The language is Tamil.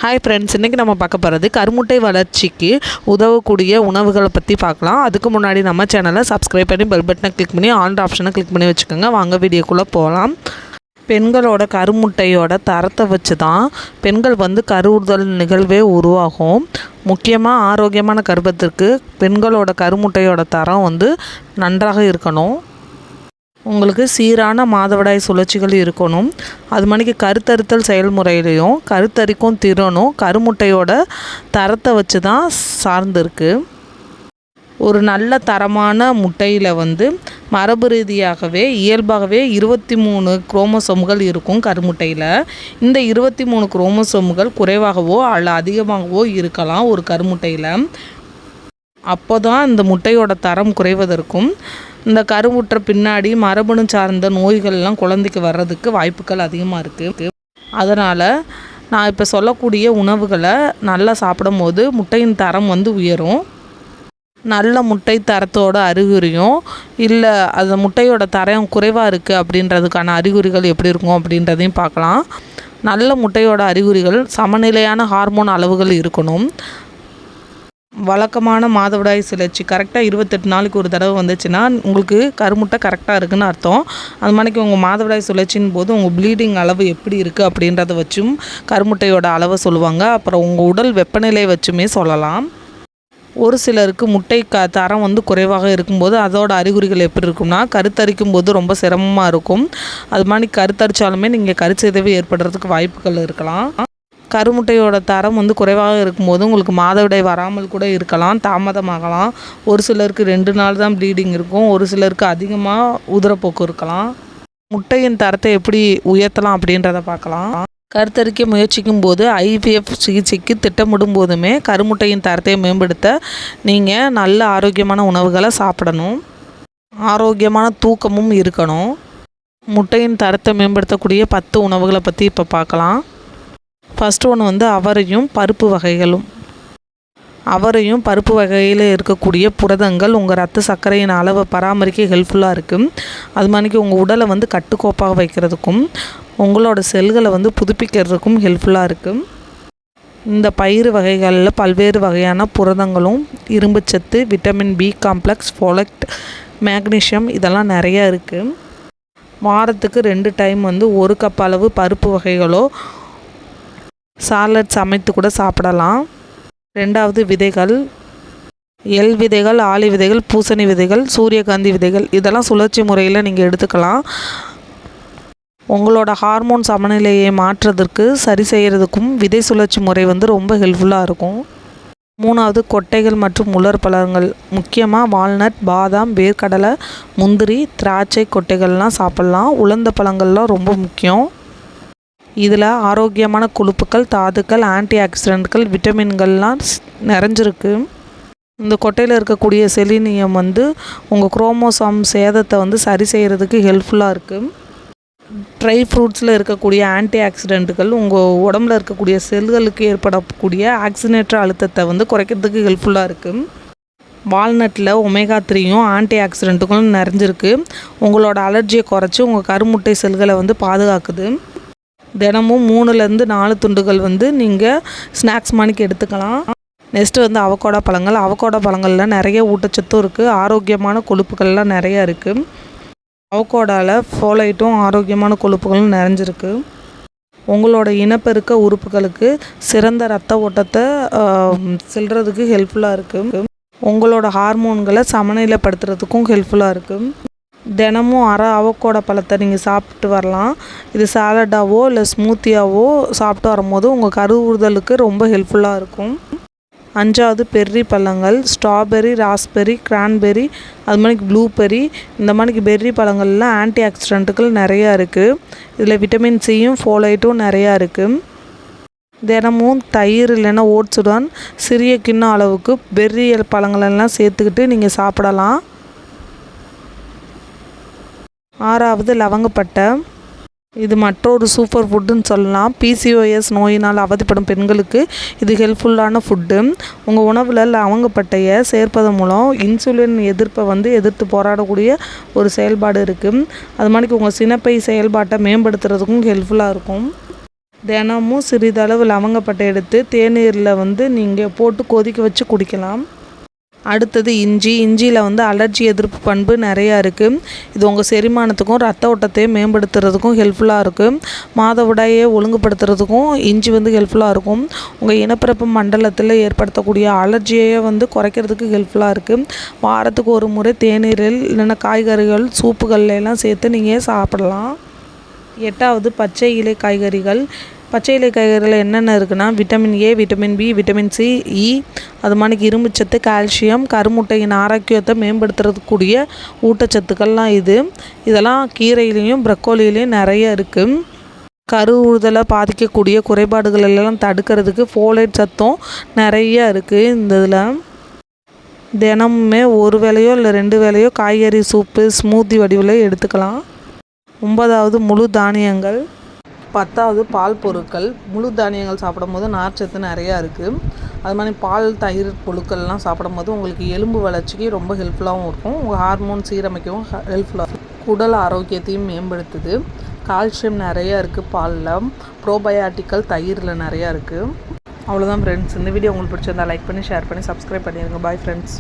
ஹாய் ஃப்ரெண்ட்ஸ், இன்றைக்கி நம்ம பார்க்க போகிறது கருமுட்டை வளர்ச்சிக்கு உதவக்கூடிய உணவுகளை பற்றி பார்க்கலாம். அதுக்கு முன்னாடி நம்ம சேனலை சப்ஸ்கிரைப் பண்ணி பெல் பட்டனை கிளிக் பண்ணி ஆல் ஆப்ஷனை கிளிக் பண்ணி வச்சுக்கோங்க. வாங்க வீடியோக்குள்ளே போகலாம். பெண்களோட கருமுட்டையோட தரத்தை வச்சு தான் பெண்கள் கருவுறுதல் நிகழ்வே உருவாகும். முக்கியமாக ஆரோக்கியமான கர்ப்பத்திற்கு பெண்களோட கருமுட்டையோட தரம் நன்றாக இருக்கணும். உங்களுக்கு சீரான மாதவிடாய் சுழற்சிகள் இருக்கணும். அது மணிக்கு கருத்தரித்தல் செயல்முறையிலையும் கருத்தரிக்கும் திறனும் கருமுட்டையோட தரத்தை வச்சு தான் சார்ந்திருக்கு. ஒரு நல்ல தரமான முட்டையில் மரபு ரீதியாகவே இயல்பாகவே 23 குரோமோசோம்கள் இருக்கும் கருமுட்டையில். இந்த 23 குரோமோசோம்கள் குறைவாகவோ அல்ல அதிகமாகவோ இருக்கலாம் ஒரு கருமுட்டையில். அப்போ தான் இந்த முட்டையோட தரம் குறைவதற்கும் இந்த கருவுற்ற பின்னாடி மரபணு சார்ந்த நோய்கள்லாம் குழந்தைக்கு வர்றதுக்கு வாய்ப்புகள் அதிகமாக இருக்குது. அதனால் நான் இப்போ சொல்லக்கூடிய உணவுகளை நல்லா சாப்பிடும் போது முட்டையின் தரம் உயரும். நல்ல முட்டை தரத்தோட அறிகுறியும் இல்லை அந்த முட்டையோட தரம் குறைவாக இருக்குது அப்படின்றதுக்கான அறிகுறிகள் எப்படி இருக்கும் அப்படின்றதையும் பார்க்கலாம். நல்ல முட்டையோட அறிகுறிகள் சமநிலையான ஹார்மோன் அளவுகள் இருக்கணும். வழக்கமான மாதவிடாய் சுழற்சி கரெக்டாக 28 நாளுக்கு ஒரு தடவை வந்துச்சுன்னா உங்களுக்கு கருமுட்டை கரெக்டாக இருக்குதுன்னு அர்த்தம். அது மாதிரிக்கு உங்கள் மாதவிடாய் சுழற்சின் போது உங்கள் ப்ளீடிங் அளவு எப்படி இருக்குது அப்படின்றத வச்சும் கருமுட்டையோட அளவை சொல்லுவாங்க. அப்புறம் உங்கள் உடல் வெப்பநிலை வச்சுமே சொல்லலாம். ஒரு சிலருக்கு முட்டை தரம் குறைவாக இருக்கும்போது அதோட அறிகுறிகள் எப்படி இருக்கும்னா கருத்தரிக்கும் போது ரொம்ப சிரமமாக இருக்கும். அது மாதிரி கருத்தரித்தாலுமே நீங்கள் கருச்சிதைவு ஏற்படுறதுக்கு வாய்ப்புகள் இருக்கலாம். கருமுட்டையோட தரம் குறைவாக இருக்கும்போது உங்களுக்கு மாதவிடாய் வராமல் கூட இருக்கலாம், தாமதமாகலாம். ஒரு சிலருக்கு 2 நாள் தான் ப்ளீடிங் இருக்கும், ஒரு சிலருக்கு அதிகமாக உதிரப்போக்கு இருக்கலாம். முட்டையின் தரத்தை எப்படி உயர்த்தலாம் அப்படின்றத பார்க்கலாம். கருத்தரிக்க முயற்சிக்கும் போது ஐவிஎஃப் சிகிச்சைக்கு திட்டமிடும் போதுமே கருமுட்டையின் தரத்தை மேம்படுத்த நீங்கள் நல்ல ஆரோக்கியமான உணவுகளை சாப்பிடணும். ஆரோக்கியமான தூக்கமும் இருக்கணும். முட்டையின் தரத்தை மேம்படுத்தக்கூடிய 10 உணவுகளை பற்றி இப்போ பார்க்கலாம். ஃபஸ்ட்டு ஒன்று அவரையும் பருப்பு வகைகளும். அவரையும் பருப்பு வகையில் இருக்கக்கூடிய புரதங்கள் உங்கள் ரத்த சர்க்கரையின் அளவை பராமரிக்க ஹெல்ப்ஃபுல்லாக இருக்குது. அது மாதிரிக்கு உங்கள் உடலை கட்டுக்கோப்பாக வைக்கிறதுக்கும் உங்களோட செல்களை புதுப்பிக்கிறதுக்கும் ஹெல்ப்ஃபுல்லாக இருக்குது. இந்த பயிறு வகைகளில் பல்வேறு வகையான புரதங்களும் இரும்புச்சத்து, vitamin B complex, folate, magnesium இதெல்லாம் நிறையா இருக்குது. வாரத்துக்கு 2 டைம் 1 கப் அளவு பருப்பு வகைகளோ சாலட் சமைத்து கூட சாப்பிடலாம். 2வது விதைகள், எள் விதைகள், ஆளி விதைகள், பூசணி விதைகள், சூரியகாந்தி விதைகள் இதெல்லாம் சுழற்சி முறையில் நீங்கள் எடுத்துக்கலாம். உங்களோட ஹார்மோன் சமநிலையை மாற்றுறதுக்கு சரி செய்கிறதுக்கும் விதை சுழற்சி முறை ரொம்ப ஹெல்ப்ஃபுல்லாக இருக்கும். 3வது கொட்டைகள் மற்றும் உலர் பழங்கள், முக்கியமாக வால்நட், பாதாம், வேர்க்கடலை, முந்திரி, திராட்சை கொட்டைகள்லாம் சாப்பிட்லாம். உலர்ந்த பழங்கள்லாம் ரொம்ப முக்கியம். இதில் ஆரோக்கியமான கொழுப்புக்கள், தாதுக்கள், ஆன்டி ஆக்சிடென்ட்கள், விட்டமின்கள்லாம் நிறைஞ்சிருக்கு. இந்த கொட்டையில் இருக்கக்கூடிய செலினியம் உங்கள் குரோமோசோம் சேதத்தை சரி செய்கிறதுக்கு ஹெல்ப்ஃபுல்லாக இருக்குது. ட்ரை ஃப்ரூட்ஸில் இருக்கக்கூடிய ஆன்டி ஆக்சிடென்ட்டுகள் உங்கள் உடம்புல இருக்கக்கூடிய செல்களுக்கு ஏற்படக்கூடிய ஆக்சிஜனேற்ற அழுத்தத்தை குறைக்கிறதுக்கு ஹெல்ப்ஃபுல்லாக இருக்குது. வால்நட்டில் ஒமேகா 3யும் ஆன்டி ஆக்சிடென்ட்டுகளும் நிறைஞ்சிருக்கு. உங்களோட அலர்ஜியை குறைச்சி உங்கள் கருமுட்டை செல்களை பாதுகாக்குது. தினமும் 3லேருந்து 4 துண்டுகள் நீங்கள் ஸ்நாக்ஸ் மணிக்கு எடுத்துக்கலாம். நெக்ஸ்ட்டு அவகோடா பழங்கள். அவகோடா பழங்களில் நிறைய ஊட்டச்சத்தும் இருக்குது, ஆரோக்கியமான கொழுப்புகள்லாம் நிறையா இருக்குது. அவகோடாவில் ஃபோலைட்டும் ஆரோக்கியமான கொழுப்புகளும் நிறைஞ்சிருக்கு. உங்களோட இனப்பெருக்க உறுப்புகளுக்கு சிறந்த இரத்த ஓட்டத்தை செல்றதுக்கு ஹெல்ப்ஃபுல்லாக இருக்குது. உங்களோட ஹார்மோன்களை சமநிலைப்படுத்துறதுக்கும் ஹெல்ப்ஃபுல்லாக இருக்குது. தினமும் அரை அவகோடா பழத்தை நீங்கள் சாப்பிட்டு வரலாம். இது சாலடாவோ இல்லை ஸ்மூத்தியாவோ சாப்பிட்டு வரும்போது உங்கள் கருவுறுதலுக்கு ரொம்ப ஹெல்ப்ஃபுல்லாக இருக்கும். 5வது பெர்ரி பழங்கள், ஸ்ட்ராபெர்ரி, ராஸ்பெர்ரி, கிரான்பெர்ரி, அது மாதிரிக்கு ப்ளூபெர்ரி இந்த மாதிரிக்கு பெர்ரி பழங்களில் ஆன்டி ஆக்சிடென்ட்டுகள் நிறையா இருக்குது. இதில் விட்டமின் சியும் ஃபோலைட்டும் நிறையா இருக்குது. தினமும் தயிர் இல்லைன்னா ஓட்ஸுடன் சிறிய கிண்ண அளவுக்கு பெர்ரி பழங்களெல்லாம் சேர்த்துக்கிட்டு நீங்கள் சாப்பிடலாம். 6வது லவங்கப்பட்டை. இது மற்றொரு சூப்பர் ஃபுட்டுன்னு சொல்லலாம். பிசிஓஎஸ் நோயினால் அவதிப்படும் பெண்களுக்கு இது ஹெல்ப்ஃபுல்லான ஃபுட்டு. உங்கள் உணவில் லவங்கப்பட்டையை சேர்ப்பதன் மூலம் இன்சுலின் எதிர்ப்பை எதிர்த்து போராடக்கூடிய ஒரு செயல்பாடு இருக்குது. அது மாதிரிக்கு உங்கள் சினைப்பை செயல்பாட்டை மேம்படுத்துறதுக்கும் ஹெல்ப்ஃபுல்லாக இருக்கும். தினமும் சிறிதளவு லவங்கப்பட்டை எடுத்து தேநீரில் வந்து நீங்கள் போட்டு கொதிக்க வச்சு குடிக்கலாம். அடுத்தது இஞ்சியில் வந்து அலர்ஜி எதிர்ப்பு பண்பு நிறையா இருக்குது. இது உங்கள் செரிமானத்துக்கும் ரத்த ஓட்டத்தையும் மேம்படுத்துறதுக்கும் ஹெல்ப்ஃபுல்லாக இருக்குது. மாதவிடாயை ஒழுங்குபடுத்துறதுக்கும் இஞ்சி வந்து ஹெல்ப்ஃபுல்லாக இருக்கும். உங்கள் இனப்பிறப்பு மண்டலத்தில் ஏற்படுத்தக்கூடிய அலர்ஜியை வந்து குறைக்கிறதுக்கு ஹெல்ப்ஃபுல்லாக இருக்குது. வாரத்துக்கு ஒரு முறை தேநீரில் இல்லைன்னா காய்கறிகள் சூப்புகள் எல்லாம் சேர்த்து நீங்கள் சாப்பிடலாம். 8வது பச்சை இலை காய்கறிகள். பச்சை இலை காய்கறிகள் என்னென்ன இருக்குன்னா vitamin A, vitamin B, vitamin C, E, அது மாதிரி இரும்புச்சத்து, கால்சியம், கருமுட்டையின் ஆரோக்கியத்தை மேம்படுத்துறதுக்கூடிய ஊட்டச்சத்துக்கள்லாம் இதெல்லாம் கீரையிலையும் ப்ரக்கோலியிலையும் நிறைய இருக்குது. கருவுறுதலை பாதிக்கக்கூடிய குறைபாடுகள் எல்லாம் தடுக்கிறதுக்கு ஃபோலேட் சத்தும் நிறைய இருக்குது. இந்த இதில் தினமுமே ஒரு வேளையோ இல்லை 2 வேளையோ காய்கறி சூப்பு ஸ்மூத்தி வடிவில் எடுத்துக்கலாம். 9வது முழு தானியங்கள். 10வது பால் பொருட்கள். முழு தானியங்கள் சாப்பிடும்போது நார்ச்சத்து நிறையா இருக்குது. அது மாதிரி பால், தயிர் பொருட்கள்லாம் சாப்பிடும்போது உங்களுக்கு எலும்பு வளர்ச்சிக்கு ரொம்ப ஹெல்ப்ஃபுல்லாகவும் இருக்கும். உங்கள் ஹார்மோன் சீரமைக்கவும் ஹெல்ப்ஃபுல்லாக இருக்கும். குடல் ஆரோக்கியத்தையும் மேம்படுத்துது. கால்சியம் நிறையா இருக்குது பாலில். ப்ரோபயாட்டிக்கல் தயிரில் நிறையா இருக்குது. அவ்வளோதான் ஃப்ரெண்ட்ஸ். இந்த வீடியோ உங்களுக்கு பிடிச்சிருந்தா லைக் பண்ணி, ஷேர் பண்ணி, சப்ஸ்கிரைப் பண்ணிடுங்க. Bye friends.